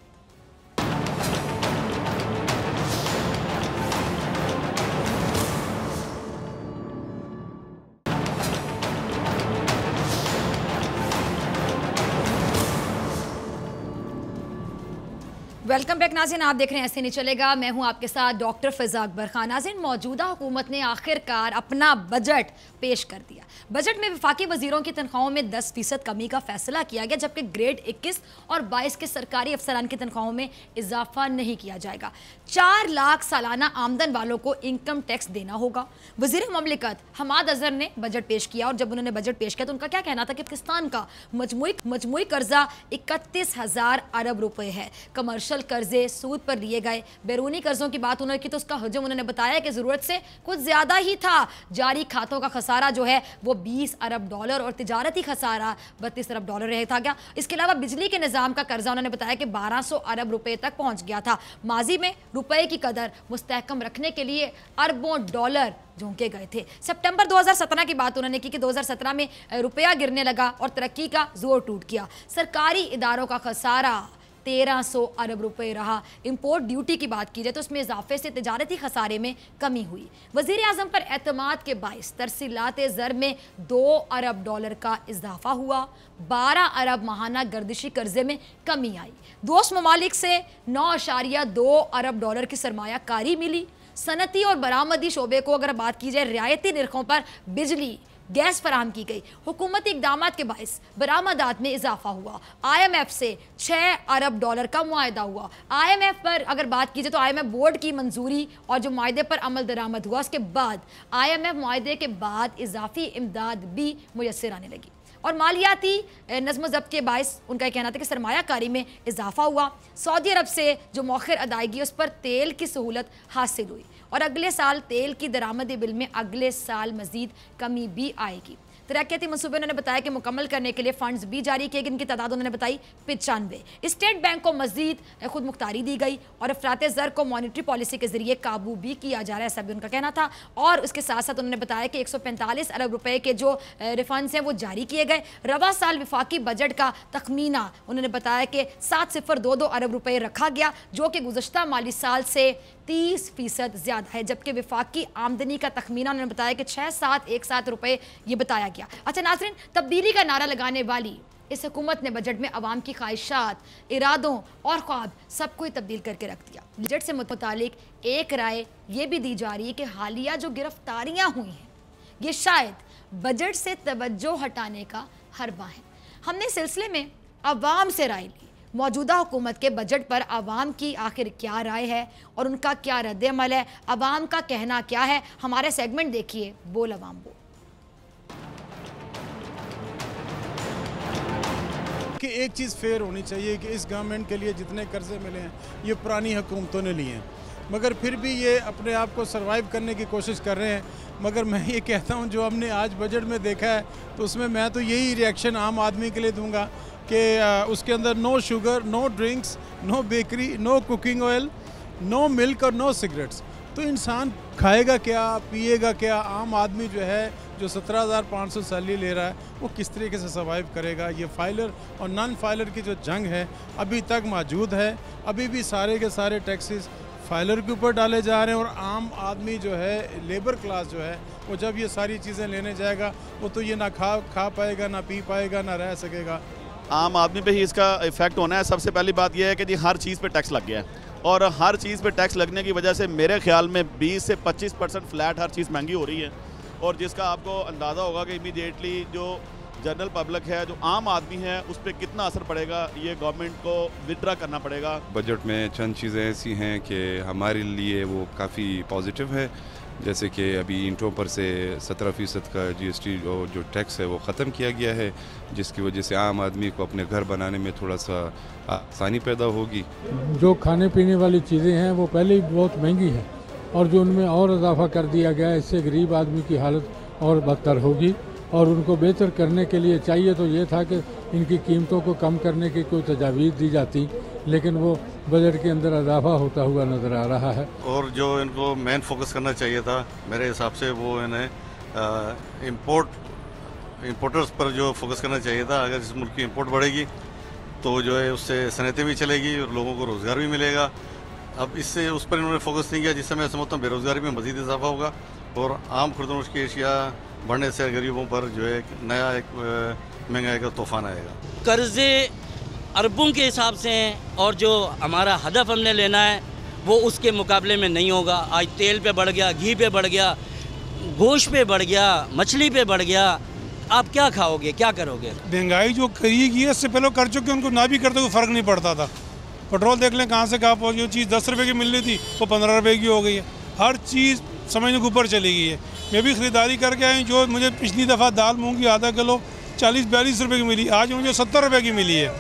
वेलकम बैक नाज़रीन, आप देख रहे हैं ऐसे नहीं चलेगा। मैं हूं आपके साथ डॉक्टर फ़िज़ा अकबर खान। नाज़रीन, मौजूदा हुकूमत ने आखिरकार अपना बजट पेश कर दिया। बजट में वफाकी वजीरों की तनख्वाहों में 10% कमी का फैसला किया गया, जबकि ग्रेड 21 और 22 के सरकारी अफसरान की तनख्वाहों में इजाफा नहीं किया जाएगा। 4 लाख सालाना आमदन वालों को इनकम टैक्स देना होगा। वज़ीर ममलिकत हमाद अज़हर ने बजट पेश किया और जब उन्होंने बजट पेश किया तो उनका क्या कहना था कि पाकिस्तान का मजमूई कर्जा 31,000 अरब रुपए है। कमर्शल कर्जे सूद पर लिए गए। बैरूनी कर्जों की बात उन्होंने की तो उसका हजम उन्होंने बताया कि ज़रूरत से कुछ ज़्यादा ही था। जारी खातों का खसारा जो है वो 20 अरब डॉलर और तिजारती खसारा 32 अरब डॉलर रहता गया। इसके अलावा बिजली के निज़ाम का कर्जा उन्होंने बताया कि 1200 अरब रुपए तक पहुंच गया था। माजी में रुपए की कदर मुस्तहकम रखने के लिए अरबों डॉलर झोंके गए थे। सितंबर 2017 की बात उन्होंने की कि 2017 में रुपया गिरने लगा और तरक्की का जोर टूट गया। सरकारी इदारों का खसारा 1300 अरब रुपए रहा। इंपोर्ट ड्यूटी की बात की जाए तो उसमें इजाफे से तिजारती खसारे में कमी हुई। वजीर आजम पर एतमाद के बाइस तरसीलात ज़र में 2 अरब डॉलर का इजाफा हुआ। 12 अरब माहाना गर्दिशी कर्जे में कमी आई। दोस्त ममालिक से 9.2 अरब डॉलर की सरमायाकारी मिली। सनती और बरामदी शोबे को अगर बात की जाए रियायती निर्खों पर बिजली गैस फराहम की गई। हुकूमती इकदाम के बायस बरामदात में इजाफा हुआ। IMF से 6 अरब डॉलर का मुआहदा हुआ। IMF पर अगर बात की जाए तो IMF बोर्ड की मंजूरी और जो मुआहदे पर अमल दरामद हुआ उसके बाद IMF मुआहदे के बाद इजाफी इमदाद भी मुयस्सर आने लगी और मालियाती नज़्म ज़ब्त के बायस उनका कहना था कि सरमायाकारी में इजाफा हुआ। सऊदी अरब से जो मौखर अदायगी उस पर तेल की सहूलत हासिल हुई और अगले साल तेल की दरामदी बिल में अगले साल मजीद कमी भी आएगी। तरक्याती मनसूबे उन्होंने बताया कि मुकम्मल करने के लिए फंड्स भी जारी किए गए। इनकी तादाद उन्होंने बताई 95। स्टेट बैंक को मजीद खुद मुख्तारी दी गई और अफरात ज़र को मॉनिटरी पॉलिसी के जरिए काबू भी किया जा रहा है, ऐसा भी उनका कहना था। और उसके साथ साथ उन्होंने बताया कि 145 अरब रुपए के जो रिफंड्स हैं वो जारी किए गए। रवा साल विफाकी बजट का तखमीना उन्होंने बताया कि 7.02 अरब रुपए रखा गया जो कि गुज़श्ता माली साल से 30% ज़्यादा है, जबकि विफाकी आमदनी का तखमीना उन्होंने बताया कि 6,717 रुपए ये बताया गया। अच्छा नाज़रीन, तब्दीली का नारा लगाने वाली इस हुकूमत ने बजट में अवाम की ख्वाहिशात, इरादों और ख्वाब सबको ही तब्दील करके रख दिया। बजट से मुतालिक एक राय ये भी दी जा रही है कि हालिया जो गिरफ्तारियां हुई हैं ये शायद बजट से तवज्जो हटाने का हरबा है। हमने सिलसिले में अवाम से राय ली, मौजूदा हुकूमत के बजट पर अवाम की आखिर क्या राय है और उनका क्या रद्द-ए-अमल है, अवाम का कहना क्या है। हमारे सेगमेंट देखिए बोल अवाम बोल। कि एक चीज़ फेयर होनी चाहिए कि इस गवर्नमेंट के लिए जितने कर्जे मिले हैं ये पुरानी हुकूमतों ने लिए हैं, मगर फिर भी ये अपने आप को सरवाइव करने की कोशिश कर रहे हैं। मगर मैं ये कहता हूँ जो हमने आज बजट में देखा है तो उसमें मैं तो यही रिएक्शन आम आदमी के लिए दूंगा कि उसके अंदर no sugar, no drinks, no bakery, no cooking oil, no milk और नो सिगरेट्स। तो इंसान खाएगा क्या, पिएगा क्या? आम आदमी जो है जो 17,500 सैलरी ले रहा है वो किस तरीके से सर्वाइव करेगा? ये फाइलर और नॉन फाइलर की जो जंग है अभी तक मौजूद है। अभी भी सारे के सारे टैक्सेस फाइलर के ऊपर डाले जा रहे हैं और आम आदमी जो है, लेबर क्लास जो है, वो जब ये सारी चीज़ें लेने जाएगा वो तो ये ना खा पाएगा, ना पी पाएगा, ना रह सकेगा। आम आदमी पे ही इसका इफेक्ट होना है। सबसे पहली बात यह है कि जी हर चीज़ पे टैक्स लग गया है और हर चीज़ पे टैक्स लगने की वजह से मेरे ख्याल में 20 से 25% फ्लैट हर चीज़ महंगी हो रही है और जिसका आपको अंदाज़ा होगा कि इमीडिएटली जो जनरल पब्लिक है, जो आम आदमी है, उस पर कितना असर पड़ेगा, ये गवर्नमेंट को विड्रा करना पड़ेगा। बजट में चंद चीज़ें ऐसी हैं कि हमारे लिए वो काफ़ी पॉजिटिव है, जैसे कि अभी ईंटों पर से 17% का GST जो टैक्स है वो ख़त्म किया गया है, जिसकी वजह से आम आदमी को अपने घर बनाने में थोड़ा सा आसानी पैदा होगी। जो खाने पीने वाली चीज़ें हैं वो पहले ही बहुत महंगी हैं और जो उनमें और इजाफा कर दिया गया है, इससे गरीब आदमी की हालत और बदतर होगी और उनको बेहतर करने के लिए चाहिए तो ये था कि इनकी कीमतों को कम करने की कोई तजावीज़ दी जाती, लेकिन वो बजट के अंदर इजाफा होता हुआ नज़र आ रहा है। और जो इनको मेन फोकस करना चाहिए था मेरे हिसाब से वो इन्हें इम्पोर्टर्स पर जो फोकस करना चाहिए था। अगर इस मुल्क की इम्पोर्ट बढ़ेगी तो जो है उससे सनतें भी चलेगी और लोगों को रोज़गार भी मिलेगा। अब इससे उस पर इन्होंने फोकस नहीं किया, जिससे मैं समझता हूँ बेरोज़गारी में मज़ीद इजाफा होगा और आम खुर्दनोश की एशिया बढ़ने से गरीबों पर जो है नया एक महंगाई का तूफान आएगा। कर्जे अरबों के हिसाब से हैं और जो हमारा हदफ हमने लेना है वो उसके मुकाबले में नहीं होगा। आज तेल पे बढ़ गया, घी पे बढ़ गया, गोश्त पे बढ़ गया, मछली पे बढ़ गया। आप क्या खाओगे, क्या करोगे? महंगाई जो करी की है इससे पहले कर चुके, उनको ना भी करते कोई फ़र्क नहीं पड़ता था। पेट्रोल देख लें कहाँ से कहाँ पहुँची, जो चीज़ 10 रुपये की मिल रही थी वो 15 रुपये की हो गई है। हर चीज़ समझने के ऊपर चली गई है। मैं भी ख़रीदारी करके आई, जो मुझे पिछली दफ़ा दाल मूंग की आधा किलो 40-42 रुपये की मिली, आज मुझे 70 रुपये की मिली है।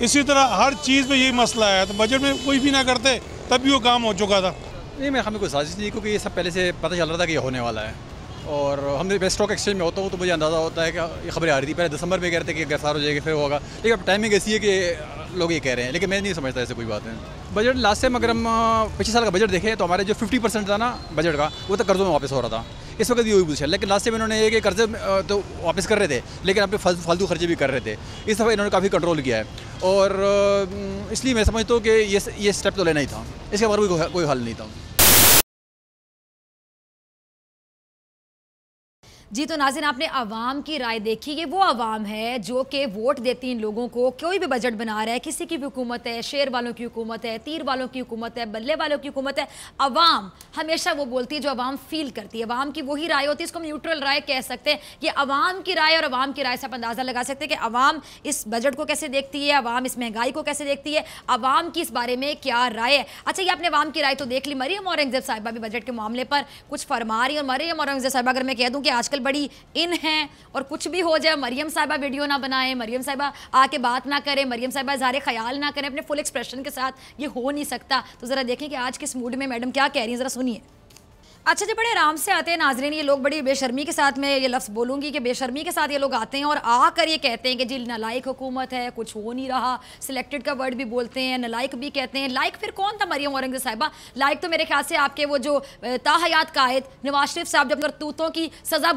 इसी तरह हर चीज़ पे यही मसला है, तो बजट में कोई भी ना करते तब भी वो काम हो चुका था। नहीं, मैं हमें कोई साजिश नहीं, क्योंकि ये सब पहले से पता चल रहा था कि ये होने वाला है। और हमने स्टॉक एक्सचेंज में होता हूँ तो मुझे अंदाज़ा होता है कि ये खबरें आ रही थी, पहले दिसंबर में कह रहे थे कि गिरफ्तार हो जाएगी, फिर होगा, लेकिन अब टाइमिंग ऐसी है कि लोग ये कह रहे हैं, लेकिन मैं नहीं समझता ऐसे कोई बात है। बजट लास्ट टाइम अगर हम पिछले साल का बजट देखें तो हमारे जो 50% था ना बजट का, वो तो कर्ज़ों में वापस हो रहा था। इस वक्त भी वही पोजीशन, लेकिन लास्ट टाइम इन्होंने ये कि कर्जे तो वापस कर रहे थे, लेकिन अपने फालतू खर्चे भी कर रहे थे। इस दफ़ा इन्होंने काफ़ी कंट्रोल किया है, और इसलिए मैं समझता हूँ कि ये स्टेप तो लेना ही था, इसके बाद कोई हल नहीं था। जी तो नाज़रीन, आपने आवाम की राय देखी। ये वो आवाम है जो कि वोट देती है इन लोगों को। कोई भी बजट बना रहा है, किसी की भी हुकूमत है, शेर वालों की हुकूमत है, तीर वालों की हुकूमत है, बल्ले वालों की हुकूमत है, आवाम हमेशा वो बोलती है जो आवाम फील करती है। आवाम की वही राय होती है, इसको हम न्यूट्रल राय कह सकते हैं। ये आवाम की राय, और आवाम की राय से आप अंदाज़ा लगा सकते हैं कि आवाम इस बजट को कैसे देखती है, आवाम इस महंगाई को कैसे देखती है, आवाम की इस बारे में क्या राय है। अच्छा, ये आपने आवाम की राय तो देख ली। मरियम औरंगज़ेब साहिबा भी बजट के मामले पर कुछ फरमा रही है। और मरियम औरंगज़ेब साहिबा, अगर मैं कह दूँ कि आजकल बड़ी इन हैं, और कुछ भी हो जाए मरियम साहिबा वीडियो ना बनाएं, मरियम साहिबा आके बात ना करें, मरियम साहिबा इज़हार ख्याल ना करें अपने फुल एक्सप्रेशन के साथ, ये हो नहीं सकता। तो ज़रा देखें कि आज किस मूड में मैडम क्या कह रही हैं, ज़रा सुनिए। अच्छा जी, बड़े आराम से आते हैं नाजरीन, ये लोग बड़ी बेशर्मी के साथ, मैं ये लफ्ज़ बोलूँगी कि बेशर्मी के साथ ये लोग आते हैं और आकर ये कहते हैं कि जी नालायक हुकूमत है, कुछ हो नहीं रहा। सिलेक्टेड का वर्ड भी बोलते हैं, नालायक भी कहते हैं। लाइक फिर कौन था मरियम औरंगज़ेब साहिबा? लाइक तो मेरे ख्याल से आपके वो जो ताहयात कायद नवाज शरीफ साहब जब करतूतों की सज़ा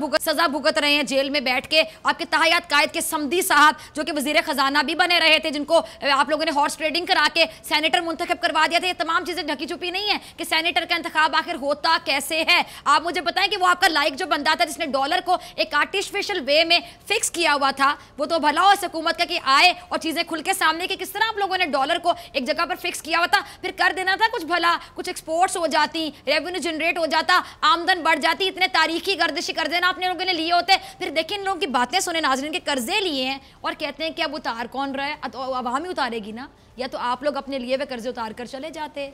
भुगत रहे हैं जेल में बैठ के, आपके ताहयात कायद के समदी साहब जो कि वज़ीर ख़जाना भी बने रहे थे, जिनको आप लोगों ने हॉर्स ट्रेडिंग करा के सेनेटर मुंतखब करवा दिया था। ये तमाम चीज़ें ढकी छुपी नहीं है कि सेनेटर का इंतखाब आखिर होता कैसे है। आप मुझे बताएं कि वो आपका लाइक जो बंदा था जिसने डॉलर को एक आर्टिफिशियल वे में फिक्स किया हुआ था, वो तो भला हो हुकूमत का कि आए और चीजें खुल के सामने कि किस तरह आप लोगों ने डॉलर को एक जगह पर फिक्स किया हुआ था, फिर कर देना था कुछ भला, कुछ एक्सपोर्ट्स हो जाती, रेवेन्यू जनरेट हो जाता, आमदन बढ़ जाती, इतने तारीखी गर्दिश कर देना आपने लोगों ने लिए होते। फिर देखिए इन लोगों की बातें सुने नाज़रीन के कर्जे लिए हैं और कहते हैं कि अब उतार कौन रहा है, तो आवाम ही उतारेगी ना, या तो आप लोग अपने लिए हुए कर्जे उतार कर चले जाते।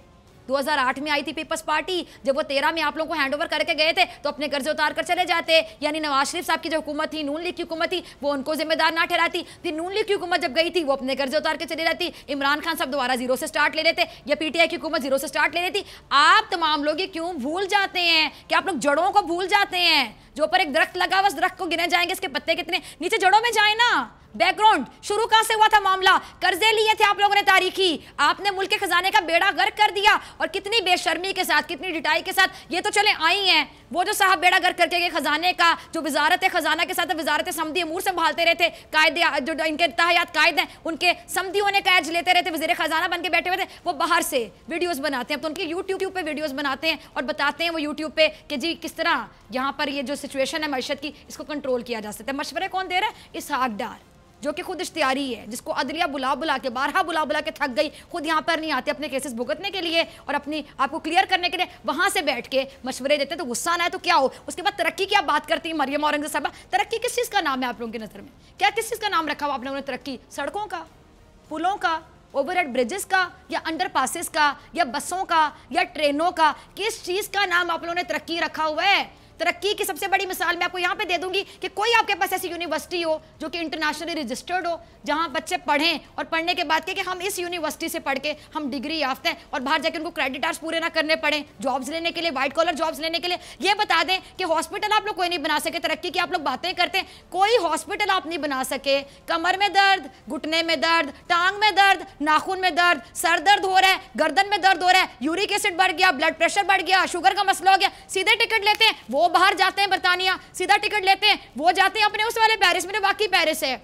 2008 में आई थी पीपल्स पार्टी, जब वो 13 में आप लोगों को हैंडओवर करके गए थे तो अपने कर्जे उतार कर चले जाते। यानी नवाज शरीफ साहब की जो हुकूमत थी, नून लीग की हुकूमत थी, वो उनको जिम्मेदार ना ठहराती। फिर नून लीग की हुकूमत जब गई थी वो अपने कर्जे उतार के चली जाती। इमरान खान साहब दोबारा जीरो से स्टार्ट ले लेते, या पीटीआई की हुकूमत जीरो से स्टार्ट ले लेती। आप तमाम लोग ये क्यों भूल जाते हैं कि आप लोग जड़ों को भूल जाते हैं? जो ऊपर एक दरख्त लगा, बस दरख्त को गिने जाएंगे, इसके पत्ते कितने, नीचे जड़ों में जाए ना। बैकग्राउंड शुरू कहां से हुआ था मामला? कर्जे लिए थे आप लोगों ने तारीखी, आपने मुल्क के खजाने का बेड़ा गर्क कर दिया। और कितनी बेशर्मी के साथ, कितनी डिटाई के साथ ये तो चले आई हैं। वो जो साहब बेड़ा गर्क करके गए खजाने का, जो वजारत खजाना के साथ वजारत समदी अमूर संभालते रहते, कायदे जो इनके ताहयात कायद हैं उनके समदियों ने कैच लेते रहते, वज़ीर खजाना बन के बैठे हुए थे, वो बाहर से वीडियोस बनाते हैं। तो उनके यूट्यूब पे वीडियोस बनाते हैं और बताते हैं वो यूट्यूब पे कि जी किस तरह यहाँ पर ये जो सिचुएशन है मैशत की, इसको कंट्रोल किया जा सकता है। मशवरे कौन दे रहा है? इसहाक डार, जो कि खुद इख्तियारी है, जिसको अदलिया बुला के बारहा बुला के थक गई, खुद यहाँ पर नहीं आते अपने केसेस भुगतने के लिए और अपनी आपको क्लियर करने के लिए, वहाँ से बैठ के मशवरे देते। तो गुस्सा ना है तो क्या हो। उसके बाद तरक्की की आप बात करती हैं मरियम औरंगज़ेब साहिबा, तरक्की किस चीज़ का नाम है आप लोगों की नज़र में? क्या किस चीज़ का नाम रखा हुआ आप लोगों ने? तरक्की सड़कों का, पुलों का, ओवरहेड ब्रिजेस का, या अंडर पासेस का, या बसों का, या ट्रेनों का? किस चीज़ का नाम आप लोगों ने तरक्की रखा हुआ है? तरक्की की सबसे बड़ी मिसाल मैं आपको यहाँ पे दे दूंगी कि कोई आपके पास ऐसी यूनिवर्सिटी हो जो कि इंटरनेशनली रजिस्टर्ड हो, जहाँ बच्चे पढ़ें और पढ़ने के बाद कि हम इस यूनिवर्सिटी से पढ़ के हम डिग्री याफ्ता हैं, और बाहर जाकर उनको क्रेडिट आवर्स पूरे ना करने पड़े जॉब्स लेने के लिए, वाइट कॉलर जॉब्स लेने के लिए। ये बता दें कि हॉस्पिटल आप लोग कोई नहीं बना सके। तरक्की की आप लोग बातें करते हैं, कोई हॉस्पिटल आप नहीं बना सके। कमर में दर्द, घुटने में दर्द, टांग में दर्द, नाखून में दर्द, सर दर्द हो रहा है, गर्दन में दर्द हो रहा है, यूरिक एसिड बढ़ गया, ब्लड प्रेशर बढ़ गया, शुगर का मसला हो गया, सीधे टिकट लेते हैं, वो बाहर जाते हैं बर्तानिया, सीधा टिकट लेते हैं, वो जाते हैं अपने उस वाले पेरिस में, वाकई पेरिस है,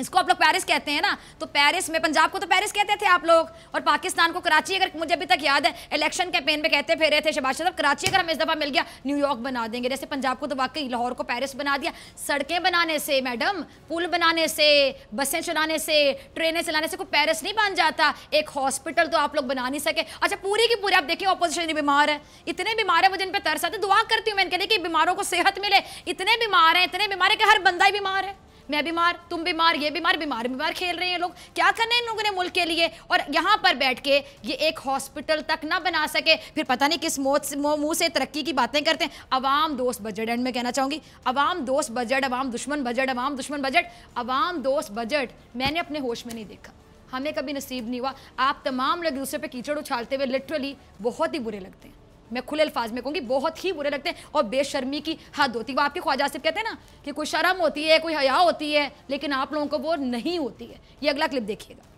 इसको आप लोग पेरिस कहते हैं ना, तो पेरिस में, पंजाब को तो पेरिस कहते थे आप लोग, और पाकिस्तान को कराची। अगर मुझे अभी तक याद है इलेक्शन कैंपेन में कहते फिर रहे थे शहबाज शरीफ, कराची अगर हमें इस दफ़ा मिल गया न्यूयॉर्क बना देंगे। जैसे पंजाब को तो वाकई लाहौर को पेरिस बना दिया। सड़कें बनाने से मैडम, पुल बनाने से, बसें चलाने से, ट्रेनें चलाने से कोई पेरिस नहीं बन जाता। एक हॉस्पिटल तो आप लोग बना नहीं सके। अच्छा, पूरी की पूरी आप देखिए ऑपोजिशन बीमार है, इतने बीमार है, मुझे इन पर तरस आते। दुआ करती हूँ मैं इनके लिए कि बीमारों को सेहत मिले। इतने बीमार हैं, इतने बीमार है कि हर बंदा ही बीमार है। मैं बीमार, तुम बीमार, ये बीमार, बीमार खेल रहे हैं लोग। क्या करने इन लोगों ने मुल्क के लिए? और यहाँ पर बैठ के ये एक हॉस्पिटल तक ना बना सके, फिर पता नहीं किस मुंह से तरक्की की बातें करते हैं। अवाम दोस्त बजट, एंड में कहना चाहूँगी अवाम दोस्त बजट, अवाम दुश्मन बजट, अवाम दुश्मन बजट, अवाम दोस्त बजट मैंने अपने होश में नहीं देखा। हमें कभी नसीब नहीं हुआ। आप तमाम लोग दूसरे पे कीचड़ उछालते हुए लिटरली बहुत ही बुरे लगते हैं। मैं खुले अल्फाज में कहूँगी बहुत ही बुरे लगते हैं और बेशर्मी की हद होती है। वो आपके ख्वाजा आसिफ कहते हैं ना कि कोई शर्म होती है, कोई हया होती है, लेकिन आप लोगों को वो नहीं होती है। ये अगला क्लिप देखिएगा।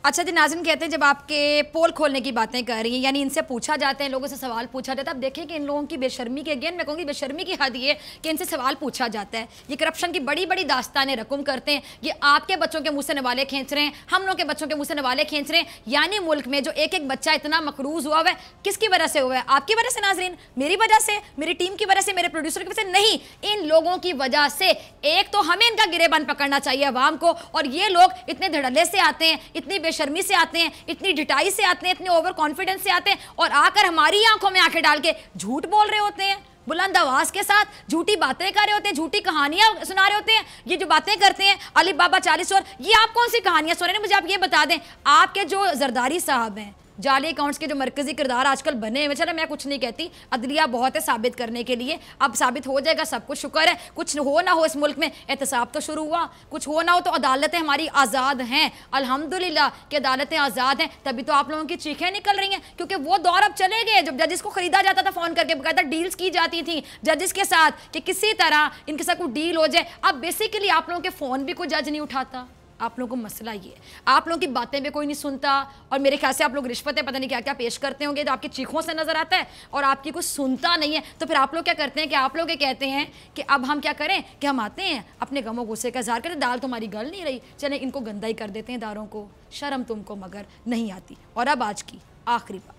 अच्छा जी, नाज़रीन कहते हैं जब आपके पोल खोलने की बातें कर रही हैं, यानी इनसे पूछा जाते हैं, लोगों से सवाल पूछा जाता है, अब देखें कि इन लोगों की बेशर्मी के, अगेन मैं कहूँगी बेशर्मी की हद ये कि इनसे सवाल पूछा जाता है। ये करप्शन की बड़ी बड़ी दास्तानें रकम करते हैं। ये आपके बच्चों के मुँह से नवाले खींच रहे हैं, हम लोग के बच्चों के मुँह से नवाले खींच रहे हैं। यानी मुल्क में जो एक एक बच्चा इतना मकरूज हुआ है, किसकी वजह से हुआ है? आपकी वजह से नाज़रीन, मेरी वजह से, मेरी टीम की वजह से, मेरे प्रोड्यूसर की वजह से नहीं, इन लोगों की वजह से। एक तो हमें इनका गिरेबान पकड़ना चाहिए अवाम को, और ये लोग इतने धड़ल्ले से आते हैं, इतनी बेशर्मी से आते हैं, इतनी डिटाई से आते हैं, इतने ओवर कॉन्फिडेंस से आते हैं, और आकर हमारी आंखों में आंखें डाल के झूठ बोल रहे होते हैं, बुलंद आवाज के साथ झूठी बातें कर रहे होते हैं, झूठी कहानियां सुना रहे होते हैं। ये जो बातें करते हैं अली बाबा 40 और, ये आप कौन सी कहानियां सुन रहे हैं? मुझे आप ये बता दें। आपके जो जरदारी साहब हैं, जाली अकाउंट्स के जो मरकजी किरदार आजकल बने हुए, चलो मैं कुछ नहीं कहती, अदलिया बहुत है साबित करने के लिए, अब साबित हो जाएगा, सब कुछ शुक्र है। कुछ हो ना हो इस मुल्क में एहतसाब तो शुरू हुआ, कुछ हो ना हो तो अदालतें हमारी आज़ाद हैं, अल्हम्दुलिल्लाह कि अदालतें आज़ाद हैं। तभी तो आप लोगों की चीखें निकल रही हैं, क्योंकि वो दौर अब चले गए जब जजिस को खरीदा जाता था, फ़ोन करके बकायदा डील्स की जाती थी जजिस के साथ कि किसी तरह इनके साथ कोई डील हो जाए। अब बेसिकली आप लोगों के फ़ोन भी कोई जज नहीं उठाता। आप लोगों को मसला ये है, आप लोगों की बातें भी कोई नहीं सुनता, और मेरे ख्याल से आप लोग रिश्वतें पता नहीं क्या क्या पेश करते होंगे, तो आपकी चीखों से नजर आता है और आपकी कुछ सुनता नहीं है। तो फिर आप लोग क्या करते हैं कि आप लोग ये कहते हैं कि अब हम क्या करें कि हम आते हैं अपने गमों गुस्से का इजहार करते, दाल तुम्हारी गल नहीं रही, चले इनको गंदा ही कर देते हैं दारों को, शर्म तुमको मगर नहीं आती। और अब आज की आखिरी बात।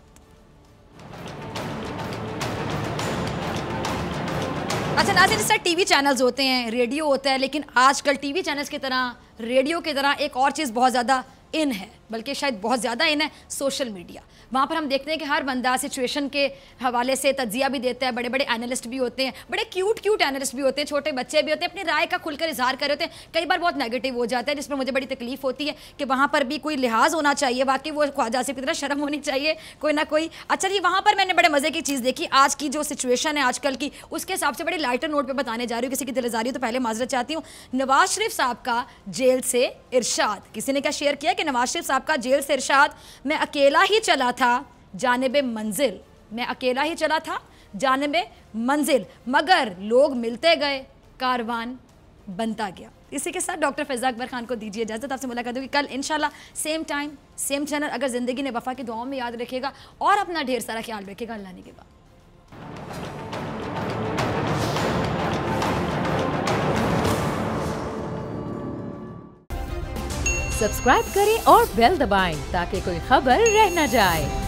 अच्छा नाज़रीन, इस तरह टीवी चैनल्स होते हैं, रेडियो होता है, लेकिन आजकल टीवी चैनल्स की तरह, रेडियो की तरह एक और चीज़ बहुत ज़्यादा इन है, बल्कि शायद बहुत ज़्यादा इन है, सोशल मीडिया। वहाँ पर हम देखते हैं कि हर बंदा सिचुएशन के हवाले से तज्जिया भी देता है, बड़े बड़े एनालिस्ट भी होते हैं, बड़े क्यूट एनालिस्ट भी होते हैं, छोटे बच्चे भी होते हैं, अपनी राय का खुलकर इजहार कर रहे होते हैं। कई बार बहुत नेगेटिव हो जाता है, जिसमें मुझे बड़ी तकलीफ होती है कि वहाँ पर भी कोई लिहाज होना चाहिए, वाकई वो ख्वाजा आसिफ की तरह शर्म होनी चाहिए कोई ना कोई। अच्छा जी, वहाँ पर मैंने बड़े मज़े की चीज़ देखी, आज की जो सिचुएशन है आजकल की, उसके हिसाब से बड़ी लाइटर नोट पर बताने जा रही हूँ, किसी की दिलजारी तो पहले माजरत चाहती हूँ। नवाज शरीफ साहब का जेल से इरशाद, किसी ने क्या शेयर किया कि नवाज शरीफ साहब का जेल से इरशाद, मैं अकेला ही चला था जानिबे मंजिल, मैं अकेला ही चला था जानिबे मंजिल, मगर लोग मिलते गए, कारवान बनता गया। इसी के साथ डॉक्टर फैज़ा अकबर खान को दीजिए इजाज़त, आपसे मुलाकात होगी कल इंशाल्लाह, सेम टाइम सेम चैनल। अगर ज़िंदगी ने वफ़ा की दुआओं में याद रखेगा और अपना ढेर सारा ख्याल रखेगा। अल्लाह ने के बाद सब्सक्राइब करें और बेल दबाएं ताकि कोई खबर रह न जाए।